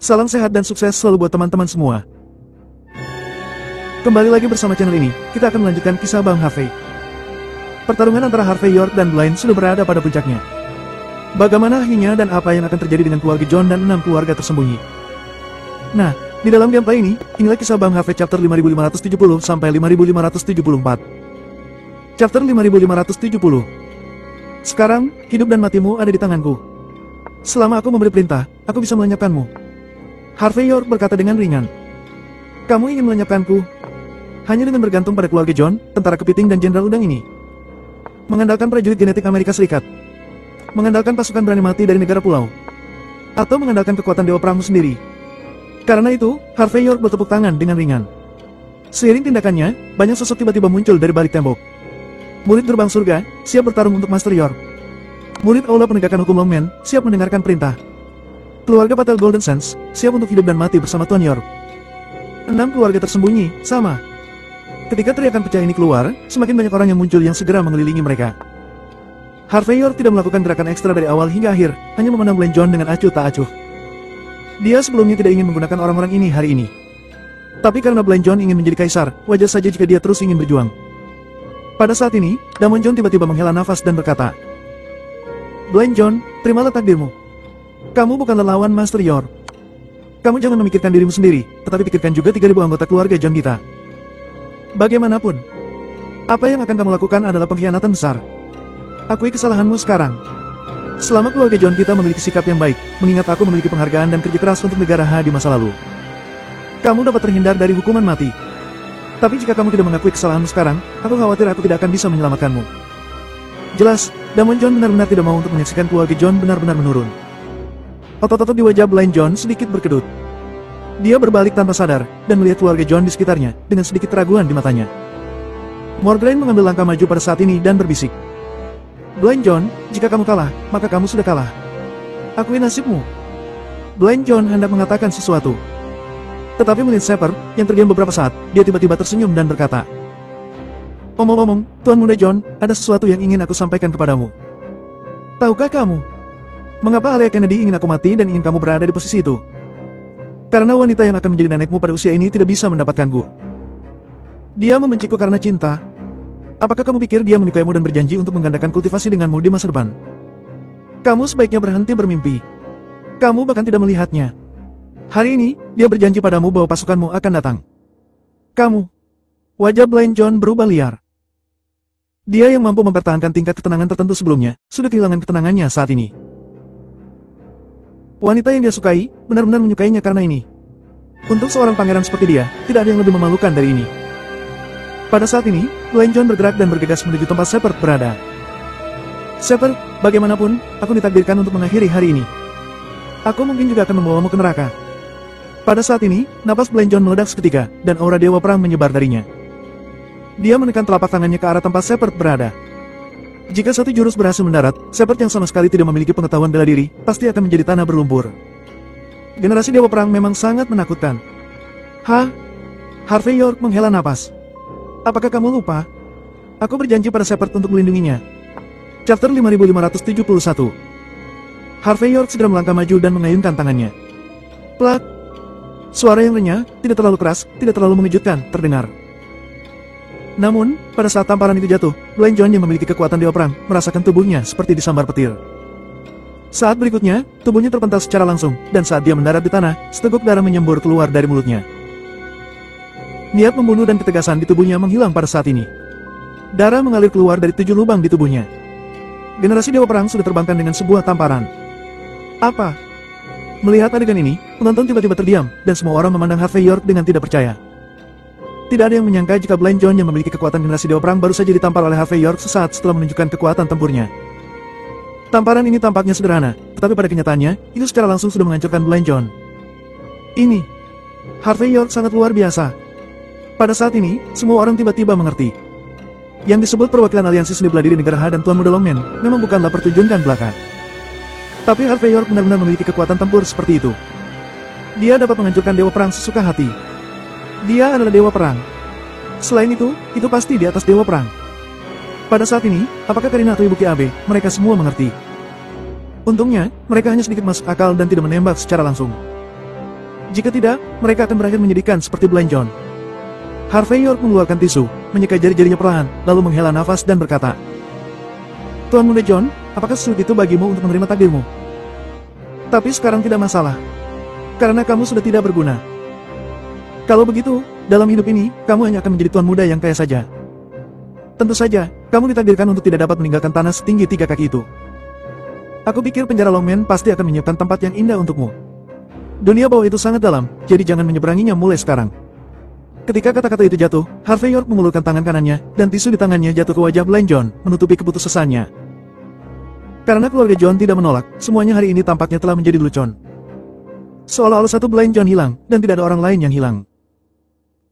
Salam sehat dan sukses selalu buat teman-teman semua. Kembali lagi bersama channel ini, kita akan melanjutkan kisah Bang Harvey. Pertarungan antara Harvey York dan Blaine sudah berada pada puncaknya. Bagaimana akhirnya dan apa yang akan terjadi dengan keluarga John dan 6 keluarga tersembunyi. Nah, di dalam gameplay ini, inilah kisah Bang Harvey chapter 5570 sampai 5574. Chapter 5570. Sekarang, hidup dan matimu ada di tanganku. Selama aku memberi perintah, aku bisa melenyapkanmu. Harvey York berkata dengan ringan. Kamu ingin melenyapkanku? Hanya dengan bergantung pada keluarga John, tentara kepiting dan jenderal udang ini. Mengandalkan prajurit genetik Amerika Serikat. Mengandalkan pasukan berani mati dari negara pulau. Atau mengandalkan kekuatan dewa perangmu sendiri. Karena itu, Harvey York bertepuk tangan dengan ringan. Seiring tindakannya, banyak sosok tiba-tiba muncul dari balik tembok. Murid gerbang surga, siap bertarung untuk Master York. Murid aula penegakan hukum Longman, siap mendengarkan perintah. Keluarga Patel Golden Sands, siap untuk hidup dan mati bersama Tuan York. 6 keluarga tersembunyi, sama. Ketika teriakan pecah ini keluar, semakin banyak orang yang muncul yang segera mengelilingi mereka. Harvey York tidak melakukan gerakan ekstra dari awal hingga akhir, hanya memandang Blaine John dengan acuh tak acuh. Dia sebelumnya tidak ingin menggunakan orang-orang ini hari ini. Tapi karena Blaine John ingin menjadi kaisar, wajar saja jika dia terus ingin berjuang. Pada saat ini, Damon John tiba-tiba menghela nafas dan berkata, Blaine John, terimalah takdirmu. Kamu bukanlah lawan Master York. Kamu jangan memikirkan dirimu sendiri, tetapi pikirkan juga 3.000 anggota keluarga John kita. Bagaimanapun, apa yang akan kamu lakukan adalah pengkhianatan besar. Akui kesalahanmu sekarang. Selama keluarga John kita memiliki sikap yang baik, mengingat aku memiliki penghargaan dan kerja keras untuk negara H di masa lalu. Kamu dapat terhindar dari hukuman mati. Tapi jika kamu tidak mengakui kesalahanmu sekarang, aku khawatir aku tidak akan bisa menyelamatkanmu. Jelas, Damon John benar-benar tidak mau untuk menyaksikan keluarga John benar-benar menurun. Otot-otot di wajah Blaine John sedikit berkedut. Dia berbalik tanpa sadar, dan melihat keluarga John di sekitarnya, dengan sedikit keraguan di matanya. Morgraine mengambil langkah maju pada saat ini dan berbisik. Blaine John, jika kamu kalah, maka kamu sudah kalah. Akui nasibmu. Blaine John hendak mengatakan sesuatu. Tetapi melihat Shepard, yang terdiam beberapa saat, dia tiba-tiba tersenyum dan berkata, Omong-omong, Tuan Muda John, ada sesuatu yang ingin aku sampaikan kepadamu. Tahukah kamu? Mengapa Alia Kennedy ingin aku mati dan ingin kamu berada di posisi itu? Karena wanita yang akan menjadi nenekmu pada usia ini tidak bisa mendapatkanku. Dia membenciku karena cinta. Apakah kamu pikir dia menyukaimu dan berjanji untuk menggandakan kultivasi denganmu di masa depan? Kamu sebaiknya berhenti bermimpi. Kamu bahkan tidak melihatnya. Hari ini, dia berjanji padamu bahwa pasukanmu akan datang. Kamu. Wajah Blaine John berubah liar. Dia yang mampu mempertahankan tingkat ketenangan tertentu sebelumnya, sudah kehilangan ketenangannya saat ini. Wanita yang dia sukai, benar-benar menyukainya karena ini. Untuk seorang pangeran seperti dia, tidak ada yang lebih memalukan dari ini. Pada saat ini, Blaine John bergerak dan bergegas menuju tempat Shepard berada. Shepard, bagaimanapun, aku ditakdirkan untuk mengakhiri hari ini. Aku mungkin juga akan membawamu ke neraka. Pada saat ini, napas Blaine John meledak seketika, dan aura dewa perang menyebar darinya. Dia menekan telapak tangannya ke arah tempat Shepard berada. Jika satu jurus berhasil mendarat, Shepard yang sama sekali tidak memiliki pengetahuan bela diri, pasti akan menjadi tanah berlumpur. Generasi Dewa Perang memang sangat menakutkan. Harvey York menghela napas. Apakah kamu lupa? Aku berjanji pada Shepard untuk melindunginya. Chapter 5571. Harvey York segera melangkah maju dan mengayunkan tangannya. Plak. Suara yang renyah, tidak terlalu keras, tidak terlalu mengejutkan, terdengar. Namun, pada saat tamparan itu jatuh, Blaine John yang memiliki kekuatan Dewa Perang, merasakan tubuhnya seperti disambar petir. Saat berikutnya, tubuhnya terpental secara langsung, dan saat dia mendarat di tanah, seteguk darah menyembur keluar dari mulutnya. Niat membunuh dan ketegasan di tubuhnya menghilang pada saat ini. Darah mengalir keluar dari 7 lubang di tubuhnya. Generasi Dewa Perang sudah terbangkan dengan sebuah tamparan. Apa? Melihat adegan ini, penonton tiba-tiba terdiam, dan semua orang memandang Harvey York dengan tidak percaya. Tidak ada yang menyangka jika Blaine John yang memiliki kekuatan generasi Dewa Perang baru saja ditampar oleh Harvey York sesaat setelah menunjukkan kekuatan tempurnya. Tamparan ini tampaknya sederhana, tetapi pada kenyataannya, itu secara langsung sudah menghancurkan Blaine John. Ini, Harvey York sangat luar biasa. Pada saat ini, semua orang tiba-tiba mengerti. Yang disebut perwakilan aliansi seni bela diri negara H dan Tuan Muda Longman, memang bukanlah pertunjukan belaka. Tapi Harvey York benar-benar memiliki kekuatan tempur seperti itu. Dia dapat menghancurkan Dewa Perang sesuka hati. Dia adalah Dewa Perang. Selain itu pasti di atas Dewa Perang. Pada saat ini, apakah Karina atau Ibu Kiabe, mereka semua mengerti. Untungnya, mereka hanya sedikit masuk akal dan tidak menembak secara langsung. Jika tidak, mereka akan berakhir menyedihkan seperti Blind John. Harvey York mengeluarkan tisu, menyeka jari-jarinya perlahan, lalu menghela nafas dan berkata, Tuan Muda John, apakah sesulit itu bagimu untuk menerima takdirmu? Tapi sekarang tidak masalah. Karena kamu sudah tidak berguna. Kalau begitu, dalam hidup ini, kamu hanya akan menjadi Tuan Muda yang kaya saja. Tentu saja, kamu ditakdirkan untuk tidak dapat meninggalkan tanah setinggi 3 kaki itu. Aku pikir penjara Longmen pasti akan menyiapkan tempat yang indah untukmu. Dunia bawah itu sangat dalam, jadi jangan menyeberanginya mulai sekarang. Ketika kata-kata itu jatuh, Harvey York mengulurkan tangan kanannya, dan tisu di tangannya jatuh ke wajah Blind John, menutupi keputusasanya. Karena keluarga John tidak menolak, semuanya hari ini tampaknya telah menjadi lelucon. Seolah-olah satu Blind John hilang, dan tidak ada orang lain yang hilang.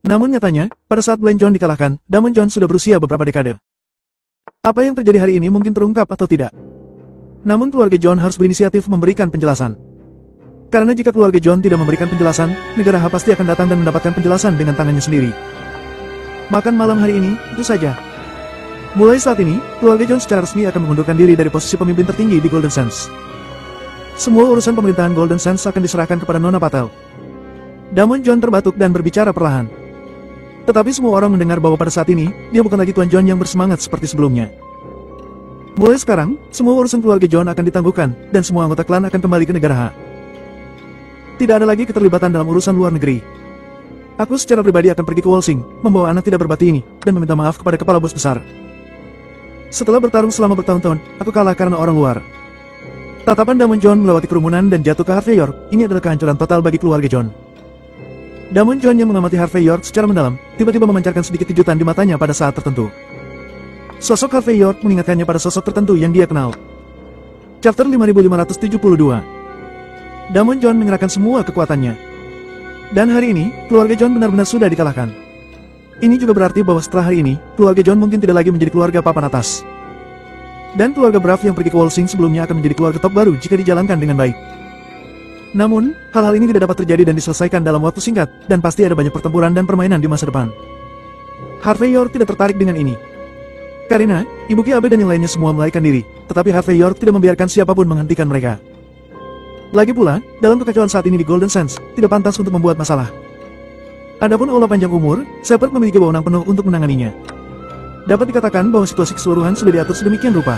Namun nyatanya, pada saat Blind John dikalahkan, Damon John sudah berusia beberapa dekade. Apa yang terjadi hari ini mungkin terungkap atau tidak. Namun keluarga John harus berinisiatif memberikan penjelasan. Karena jika keluarga John tidak memberikan penjelasan, negara H pasti akan datang dan mendapatkan penjelasan dengan tangannya sendiri. Makan malam hari ini, itu saja. Mulai saat ini, keluarga John secara resmi akan mengundurkan diri dari posisi pemimpin tertinggi di Golden Sands. Semua urusan pemerintahan Golden Sands akan diserahkan kepada Nona Patel. Damon John terbatuk dan berbicara perlahan. Tetapi semua orang mendengar bahwa pada saat ini, dia bukan lagi Tuan John yang bersemangat seperti sebelumnya. Mulai sekarang, semua urusan keluarga John akan ditangguhkan, dan semua anggota klan akan kembali ke negara H. Tidak ada lagi keterlibatan dalam urusan luar negeri. Aku secara pribadi akan pergi ke Wolsing, membawa anak tidak berbati ini, dan meminta maaf kepada kepala bos besar. Setelah bertarung selama bertahun-tahun, aku kalah karena orang luar. Tatapan Damon John melewati kerumunan dan jatuh ke Harvey York, ini adalah kehancuran total bagi keluarga John. Damon John yang mengamati Harvey York secara mendalam, tiba-tiba memancarkan sedikit kejutan di matanya pada saat tertentu. Sosok Harvey York mengingatkannya pada sosok tertentu yang dia kenal. Chapter 5572. Damon John mengerahkan semua kekuatannya. Dan hari ini, keluarga John benar-benar sudah dikalahkan. Ini juga berarti bahwa setelah hari ini, keluarga John mungkin tidak lagi menjadi keluarga papan atas. Dan keluarga Braff yang pergi ke Wolsing sebelumnya akan menjadi keluarga top baru jika dijalankan dengan baik. Namun, hal-hal ini tidak dapat terjadi dan diselesaikan dalam waktu singkat, dan pasti ada banyak pertempuran dan permainan di masa depan. Harvey York tidak tertarik dengan ini. Karina, Ibu Kiabe dan yang lainnya semua melarikan diri, tetapi Harvey York tidak membiarkan siapapun menghentikan mereka. Lagi pula, dalam kekacauan saat ini di Golden Sands, tidak pantas untuk membuat masalah. Adapun Aula panjang umur, Shepard memiliki wewenang penuh untuk menanganinya. Dapat dikatakan bahwa situasi keseluruhan sudah diatur sedemikian rupa.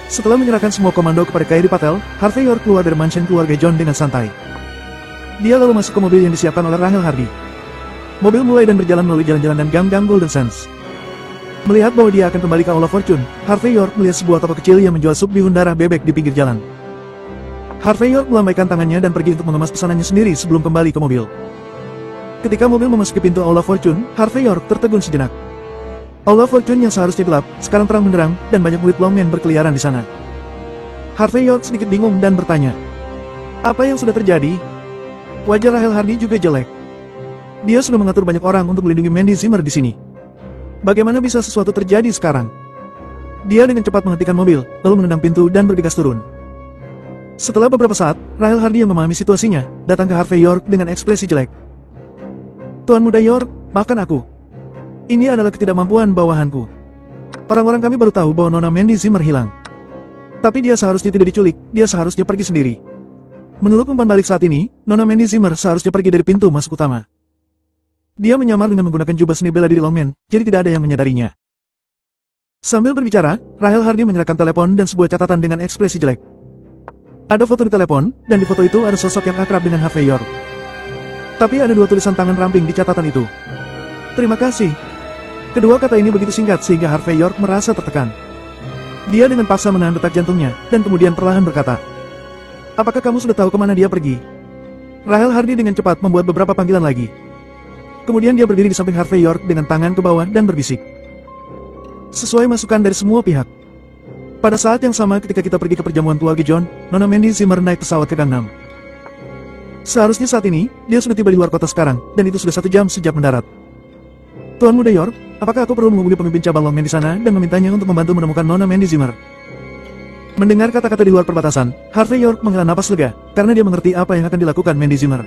Setelah menyerahkan semua komando kepada Kairi Patel, Harvey York keluar dari mansion keluarga John dengan santai. Dia lalu masuk ke mobil yang disiapkan oleh Rahel Hardy. Mobil mulai dan berjalan melalui jalan-jalan dan gang-gang Golden Sands. Melihat bahwa dia akan kembali ke Aula Fortune, Harvey York melihat sebuah toko kecil yang menjual sup bihun darah bebek di pinggir jalan. Harvey York melambaikan tangannya dan pergi untuk mengemas pesanannya sendiri sebelum kembali ke mobil. Ketika mobil memasuki pintu Aula Fortune, Harvey York tertegun sejenak. Aula Fortune yang seharusnya gelap, sekarang terang benderang, dan banyak murid Longmen berkeliaran di sana. Harvey York sedikit bingung dan bertanya, apa yang sudah terjadi? Wajah Rahel Hardy juga jelek. Dia sudah mengatur banyak orang untuk melindungi Mandy Zimmer di sini. Bagaimana bisa sesuatu terjadi sekarang? Dia dengan cepat menghentikan mobil, lalu menendang pintu dan bergegas turun. Setelah beberapa saat, Rahel Hardy yang memahami situasinya, datang ke Harvey York dengan ekspresi jelek. Tuan Muda York, maafkan aku. Ini adalah ketidakmampuan bawahanku. Orang-orang kami baru tahu bahwa Nona Mandy Zimmer hilang. Tapi dia seharusnya tidak diculik, dia seharusnya pergi sendiri. Menurut umpan balik saat ini, Nona Mandy Zimmer seharusnya pergi dari pintu masuk utama. Dia menyamar dengan menggunakan jubah seni bela diri Longmen, jadi tidak ada yang menyadarinya. Sambil berbicara, Rahel Hardy menyerahkan telepon dan sebuah catatan dengan ekspresi jelek. Ada foto di telepon, dan di foto itu ada sosok yang akrab dengan Harvey York. Tapi ada dua tulisan tangan ramping di catatan itu. Terima kasih. Kedua kata ini begitu singkat sehingga Harvey York merasa tertekan. Dia dengan paksa menahan detak jantungnya, dan kemudian perlahan berkata, apakah kamu sudah tahu kemana dia pergi? Rahel Hardy dengan cepat membuat beberapa panggilan lagi. Kemudian dia berdiri di samping Harvey York dengan tangan ke bawah dan berbisik. Sesuai masukan dari semua pihak. Pada saat yang sama ketika kita pergi ke perjamuan keluarga John, Nona Mandy Zimmer naik pesawat ke Gangnam. Seharusnya saat ini, dia sudah tiba di luar kota sekarang, dan itu sudah 1 jam sejak mendarat. Tuan Muda York, apakah aku perlu menghubungi pemimpin cabang Longmen di sana dan memintanya untuk membantu menemukan Nona Mandy Zimmer? Mendengar kata-kata di luar perbatasan, Harvey York menghela napas lega, karena dia mengerti apa yang akan dilakukan Mandy Zimmer.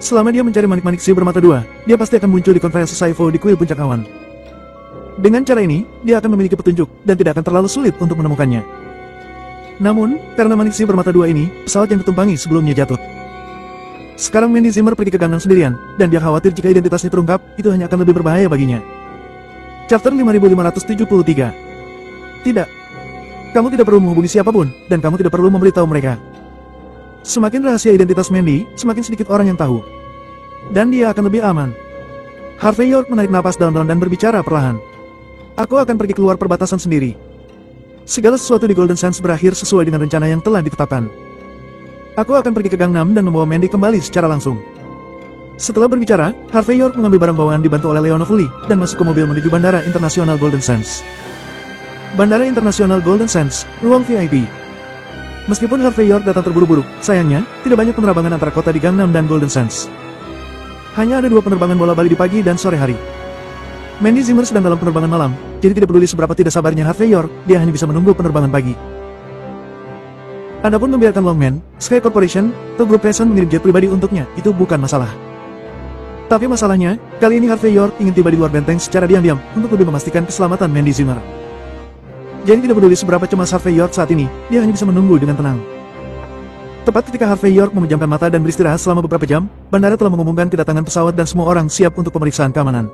Selama dia mencari manik-manik si bermata dua, dia pasti akan muncul di konferensi Saifu di kuil puncak awan. Dengan cara ini, dia akan memiliki petunjuk, dan tidak akan terlalu sulit untuk menemukannya. Namun, karena manik si bermata dua ini, pesawat yang ditumpangi sebelumnya jatuh. Sekarang Mandy Zimmer pergi ke Gangnam sendirian, dan dia khawatir jika identitasnya terungkap, itu hanya akan lebih berbahaya baginya. Chapter 5573. Tidak. Kamu tidak perlu menghubungi siapapun, dan kamu tidak perlu memberitahu mereka. Semakin rahasia identitas Mandy, semakin sedikit orang yang tahu. Dan dia akan lebih aman. Harvey York menarik napas dalam-dalam dan berbicara perlahan. Aku akan pergi keluar perbatasan sendiri. Segala sesuatu di Golden Sands berakhir sesuai dengan rencana yang telah ditetapkan. Aku akan pergi ke Gangnam dan membawa Mandy kembali secara langsung. Setelah berbicara, Harvey York mengambil barang bawaan dibantu oleh Leonov Lee, dan masuk ke mobil menuju Bandara Internasional Golden Sands. Bandara Internasional Golden Sands, ruang VIP. Meskipun Harvey York datang terburu-buru, sayangnya, tidak banyak penerbangan antara kota di Gangnam dan Golden Sands. Hanya ada 2 penerbangan bola-balik di pagi dan sore hari. Mandy Zimmer sedang dalam penerbangan malam, jadi tidak peduli seberapa tidak sabarnya Harvey York, dia hanya bisa menunggu penerbangan pagi. Adapun membiarkan Longman, Sky Corporation, atau Group Fashion mengirim jet pribadi untuknya, itu bukan masalah. Tapi masalahnya, kali ini Harvey York ingin tiba di luar benteng secara diam-diam, untuk lebih memastikan keselamatan Mandy Zimmer. Jadi tidak peduli seberapa cemas Harvey York saat ini, dia hanya bisa menunggu dengan tenang. Tepat ketika Harvey York memejamkan mata dan beristirahat selama beberapa jam, bandara telah mengumumkan kedatangan pesawat dan semua orang siap untuk pemeriksaan keamanan.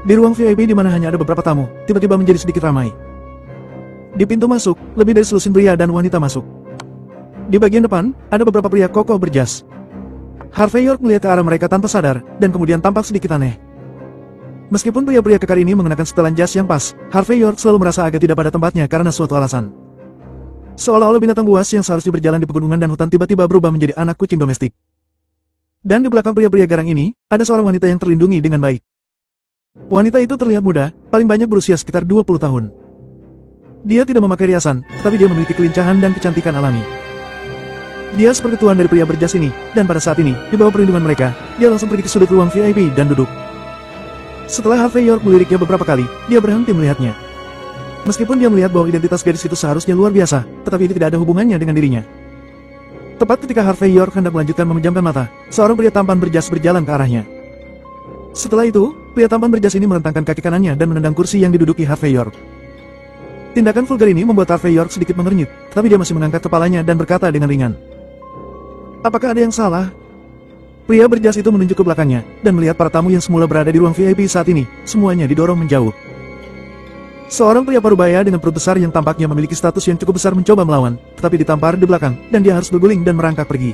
Di ruang VIP di mana hanya ada beberapa tamu, tiba-tiba menjadi sedikit ramai. Di pintu masuk, lebih dari selusin pria dan wanita masuk. Di bagian depan, ada beberapa pria kokoh berjas. Harvey York melihat ke arah mereka tanpa sadar, dan kemudian tampak sedikit aneh. Meskipun pria-pria kekar ini mengenakan setelan jas yang pas, Harvey York selalu merasa agak tidak pada tempatnya karena suatu alasan. Seolah-olah binatang buas yang seharusnya berjalan di pegunungan dan hutan tiba-tiba berubah menjadi anak kucing domestik. Dan di belakang pria-pria garang ini, ada seorang wanita yang terlindungi dengan baik. Wanita itu terlihat muda, paling banyak berusia sekitar 20 tahun. Dia tidak memakai riasan, tetapi dia memiliki kelincahan dan kecantikan alami. Dia seperti tuan dari pria berjas ini, dan pada saat ini, di bawah perlindungan mereka, dia langsung pergi ke sudut ruang VIP dan duduk. Setelah Harvey York meliriknya beberapa kali, dia berhenti melihatnya. Meskipun dia melihat bahwa identitas gadis itu seharusnya luar biasa, tetapi ini tidak ada hubungannya dengan dirinya. Tepat ketika Harvey York hendak melanjutkan memejamkan mata, seorang pria tampan berjas berjalan ke arahnya. Setelah itu, pria tampan berjas ini merentangkan kaki kanannya dan menendang kursi yang diduduki Harvey York. Tindakan vulgar ini membuat Harvey York sedikit mengernyit, tapi dia masih mengangkat kepalanya dan berkata dengan ringan. Apakah ada yang salah? Pria berjas itu menunjuk ke belakangnya, dan melihat para tamu yang semula berada di ruang VIP saat ini, semuanya didorong menjauh. Seorang pria parubaya dengan perut besar yang tampaknya memiliki status yang cukup besar mencoba melawan, tetapi ditampar di belakang, dan dia harus berguling dan merangkak pergi.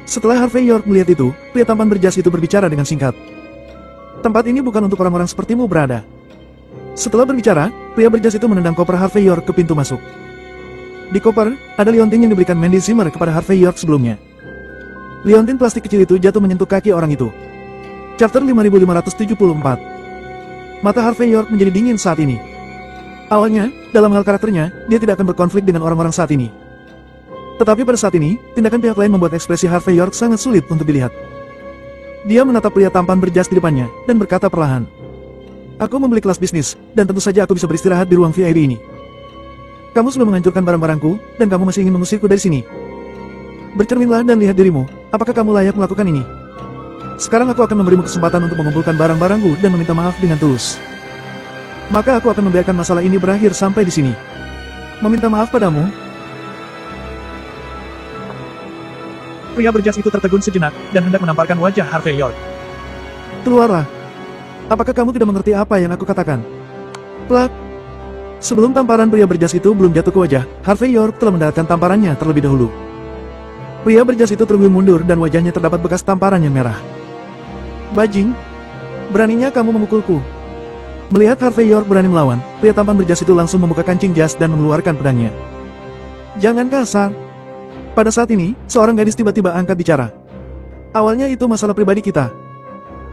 Setelah Harvey York melihat itu, pria tampan berjas itu berbicara dengan singkat. Tempat ini bukan untuk orang-orang sepertimu berada. Setelah berbicara, pria berjas itu menendang koper Harvey York ke pintu masuk. Di koper, ada liontin yang diberikan Mandy Zimmer kepada Harvey York sebelumnya. Liontin plastik kecil itu jatuh menyentuh kaki orang itu. Chapter 5574. Mata Harvey York menjadi dingin saat ini. Awalnya, dalam hal karakternya, dia tidak akan berkonflik dengan orang-orang saat ini. Tetapi pada saat ini, tindakan pihak lain membuat ekspresi Harvey York sangat sulit untuk dilihat. Dia menatap pria tampan berjas di depannya, dan berkata perlahan. Aku membeli kelas bisnis, dan tentu saja aku bisa beristirahat di ruang VIP ini. Kamu sudah menghancurkan barang-barangku, dan kamu masih ingin mengusirku dari sini. Bercerminlah dan lihat dirimu, apakah kamu layak melakukan ini? Sekarang aku akan memberimu kesempatan untuk mengumpulkan barang-barangku dan meminta maaf dengan tulus. Maka aku akan membiarkan masalah ini berakhir sampai di sini. Meminta maaf padamu? Pria berjas itu tertegun sejenak, dan hendak menamparkan wajah Harvey York. Keluarlah. Apakah kamu tidak mengerti apa yang aku katakan? Plak. Sebelum tamparan pria berjas itu belum jatuh ke wajah, Harvey York telah mendaratkan tamparannya terlebih dahulu. Pria berjas itu terguling mundur dan wajahnya terdapat bekas tamparan yang merah. Bajing, beraninya kamu memukulku. Melihat Harvey York berani melawan, pria tampan berjas itu langsung membuka kancing jas dan mengeluarkan pedangnya. Jangan kasar. Pada saat ini, seorang gadis tiba-tiba angkat bicara. Awalnya itu masalah pribadi kita.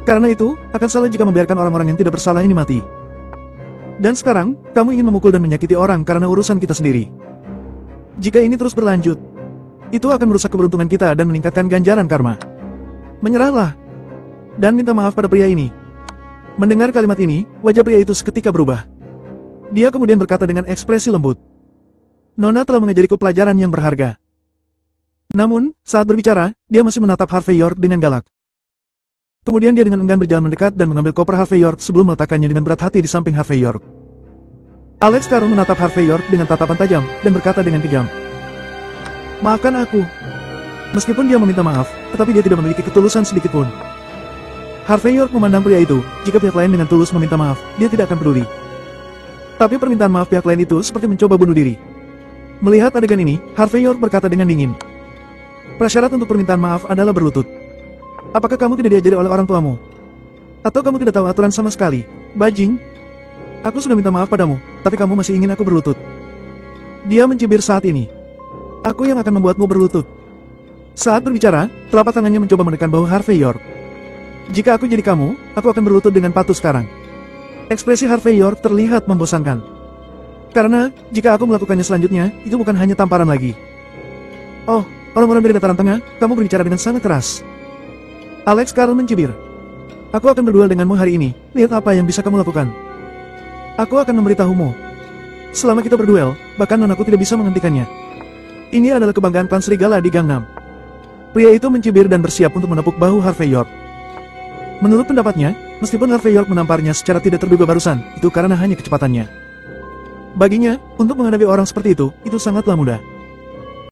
Karena itu, akan salah jika membiarkan orang-orang yang tidak bersalah ini mati. Dan sekarang, kamu ingin memukul dan menyakiti orang karena urusan kita sendiri. Jika ini terus berlanjut, itu akan merusak keberuntungan kita dan meningkatkan ganjaran karma. Menyerahlah. Dan minta maaf pada pria ini. Mendengar kalimat ini, wajah pria itu seketika berubah. Dia kemudian berkata dengan ekspresi lembut. Nona telah mengajariku pelajaran yang berharga. Namun, saat berbicara, dia masih menatap Harvey York dengan galak. Kemudian dia dengan enggan berjalan mendekat dan mengambil koper Harvey York sebelum meletakkannya dengan berat hati di samping Harvey York. Alex Carroll menatap Harvey York dengan tatapan tajam dan berkata dengan kejam, "Maafkan aku." Meskipun dia meminta maaf, tetapi dia tidak memiliki ketulusan sedikitpun. Harvey York memandang pria itu, jika pihak lain dengan tulus meminta maaf, dia tidak akan peduli. Tapi permintaan maaf pihak lain itu seperti mencoba bunuh diri. Melihat adegan ini, Harvey York berkata dengan dingin, "Prasyarat untuk permintaan maaf adalah berlutut. Apakah kamu tidak diajari oleh orang tuamu? Atau kamu tidak tahu aturan sama sekali, bajing? Aku sudah minta maaf padamu, tapi kamu masih ingin aku berlutut." Dia mencibir saat ini. "Aku yang akan membuatmu berlutut." Saat berbicara, telapak tangannya mencoba menekan bahu Harvey York. "Jika aku jadi kamu, aku akan berlutut dengan patuh sekarang." Ekspresi Harvey York terlihat membosankan. "Karena, jika aku melakukannya selanjutnya, itu bukan hanya tamparan lagi." "Oh, orang-orang dari dataran tengah, kamu berbicara dengan sangat keras." Alex Carroll mencibir. "Aku akan berduel denganmu hari ini, lihat apa yang bisa kamu lakukan." "Aku akan memberitahumu. Selama kita berduel, bahkan nonakku tidak bisa menghentikannya." Ini adalah kebanggaan klan serigala di Gangnam. Pria itu mencibir dan bersiap untuk menepuk bahu Harvey York. Menurut pendapatnya, meskipun Harvey York menamparnya secara tidak terduga barusan, itu karena hanya kecepatannya. Baginya, untuk menghadapi orang seperti itu sangatlah mudah.